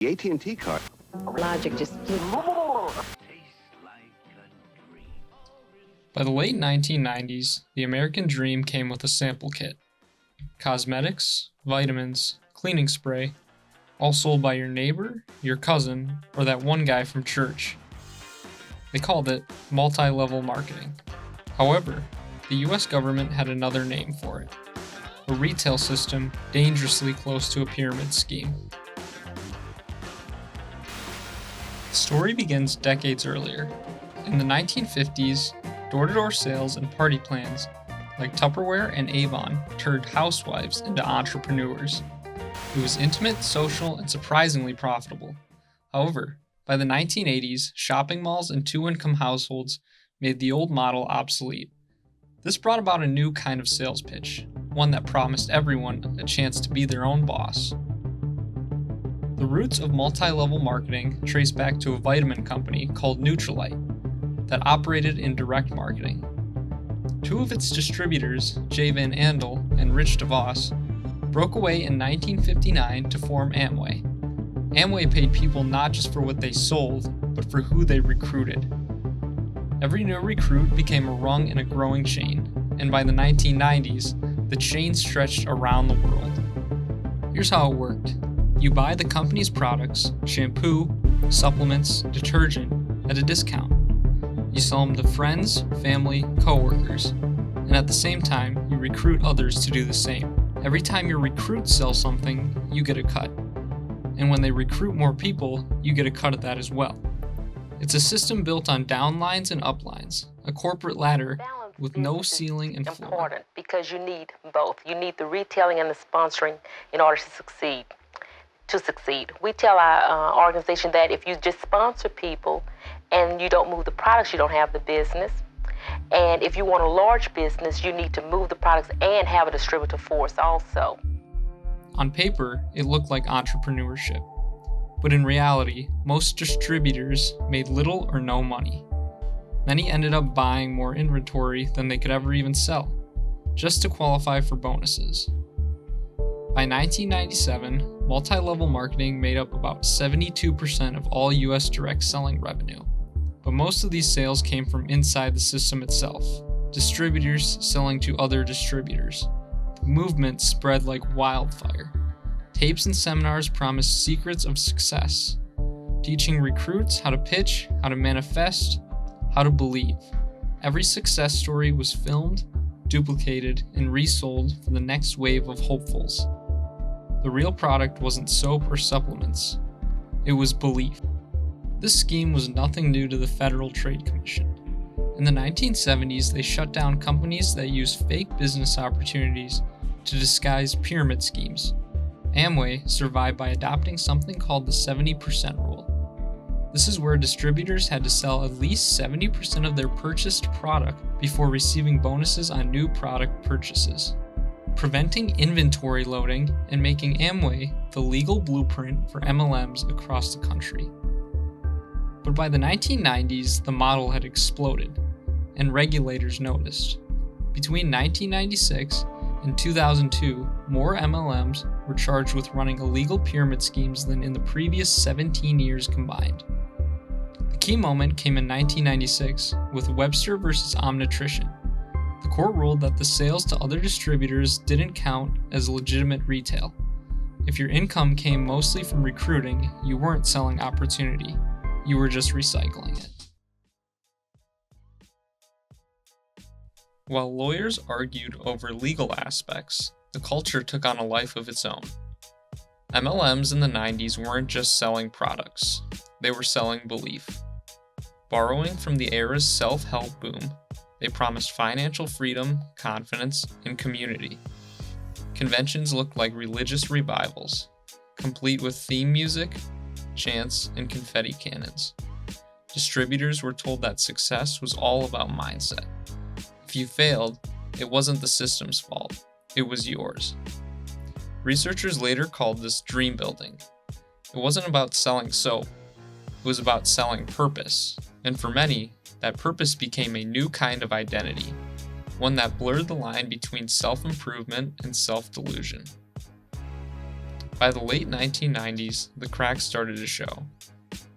The AT&T card. Logic just flew. By the late 1990s, the American dream came with a sample kit. Cosmetics, vitamins, cleaning spray, all sold by your neighbor, your cousin, or that one guy from church. They called it multi-level marketing. However, the US government had another name for it, a retail system dangerously close to a pyramid scheme. The story begins decades earlier. In the 1950s, door-to-door sales and party plans like Tupperware and Avon turned housewives into entrepreneurs. It was intimate, social, and surprisingly profitable. However, by the 1980s, shopping malls and two-income households made the old model obsolete. This brought about a new kind of sales pitch, one that promised everyone a chance to be their own boss. The roots of multi-level marketing trace back to a vitamin company called Nutrilite that operated in direct marketing. Two of its distributors, J. Van Andel and Rich DeVos, broke away in 1959 to form Amway. Amway paid people not just for what they sold, but for who they recruited. Every new recruit became a rung in a growing chain, and by the 1990s, the chain stretched around the world. Here's how it worked. You buy the company's products, shampoo, supplements, detergent, at a discount. You sell them to friends, family, coworkers, and at the same time, you recruit others to do the same. Every time your recruits sell something, you get a cut. And when they recruit more people, you get a cut of that as well. It's a system built on downlines and uplines, a corporate ladder with no ceiling and floor. Important because you need both. You need the retailing and the sponsoring in order to succeed. We tell our organization that if you just sponsor people and you don't move the products, you don't have the business. And if you want a large business, you need to move the products and have a distributor force also. On paper, it looked like entrepreneurship. But in reality, most distributors made little or no money. Many ended up buying more inventory than they could ever even sell, just to qualify for bonuses. By 1997, multi-level marketing made up about 72% of all US direct selling revenue. But most of these sales came from inside the system itself, distributors selling to other distributors. The movement spread like wildfire. Tapes and seminars promised secrets of success, teaching recruits how to pitch, how to manifest, how to believe. Every success story was filmed, duplicated, and resold for the next wave of hopefuls. The real product wasn't soap or supplements. It was belief. This scheme was nothing new to the Federal Trade Commission. In the 1970s, they shut down companies that used fake business opportunities to disguise pyramid schemes. Amway survived by adopting something called the 70% rule. This is where distributors had to sell at least 70% of their purchased product before receiving bonuses on new product purchases, preventing inventory loading and making Amway the legal blueprint for MLMs across the country. But by the 1990s, the model had exploded, and regulators noticed. Between 1996 and 2002, more MLMs were charged with running illegal pyramid schemes than in the previous 17 years combined. The key moment came in 1996 with Webster versus Omnitrition. The court ruled that the sales to other distributors didn't count as legitimate retail. If your income came mostly from recruiting, you weren't selling opportunity. You were just recycling it. While lawyers argued over legal aspects, the culture took on a life of its own. MLMs in the 90s weren't just selling products, they were selling belief. Borrowing from the era's self-help boom, they promised financial freedom, confidence, and community. Conventions looked like religious revivals, complete with theme music, chants, and confetti cannons. Distributors were told that success was all about mindset. If you failed, it wasn't the system's fault, it was yours. Researchers later called this dream building. It wasn't about selling soap, it was about selling purpose, and for many, that purpose became a new kind of identity, one that blurred the line between self-improvement and self-delusion. By the late 1990s, the cracks started to show.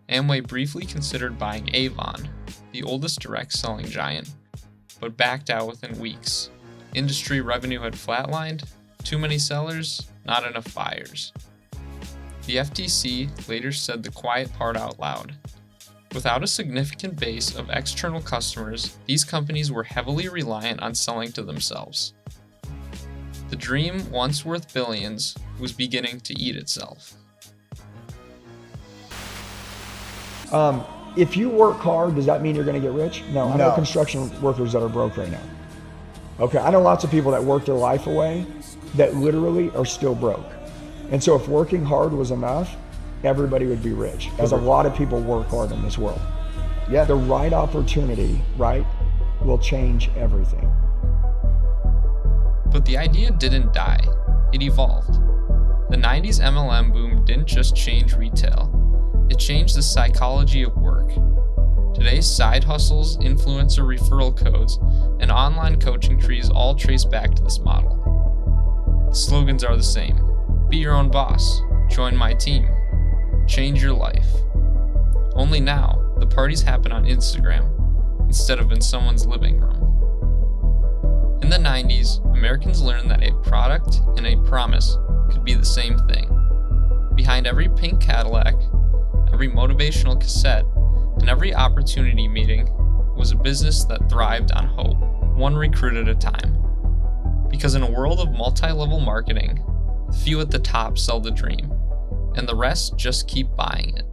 Amway briefly considered buying Avon, the oldest direct selling giant, but backed out within weeks. Industry revenue had flatlined, too many sellers, not enough buyers. The FTC later said the quiet part out loud. Without a significant base of external customers, these companies were heavily reliant on selling to themselves. The dream, once worth billions, was beginning to eat itself. If you work hard, does that mean you're going to get rich? No. I know No. construction workers that are broke right now. Okay, I know lots of people that work their life away that literally are still broke. And so if working hard was enough, everybody would be rich, as a lot of people work hard in this world. Yeah. The right opportunity, right, will change everything. But the idea didn't die, it evolved. The 90s MLM boom didn't just change retail, it changed the psychology of work. Today's side hustles, influencer referral codes, and online coaching trees all trace back to this model. The slogans are the same: be your own boss, join my team, change your life. Only now, the parties happen on Instagram instead of in someone's living room. In the 90s, Americans learned that a product and a promise could be the same thing. Behind every pink Cadillac, every motivational cassette, and every opportunity meeting was a business that thrived on hope, one recruit at a time. Because in a world of multi-level marketing, few at the top sell the dream, and the rest just keep buying it.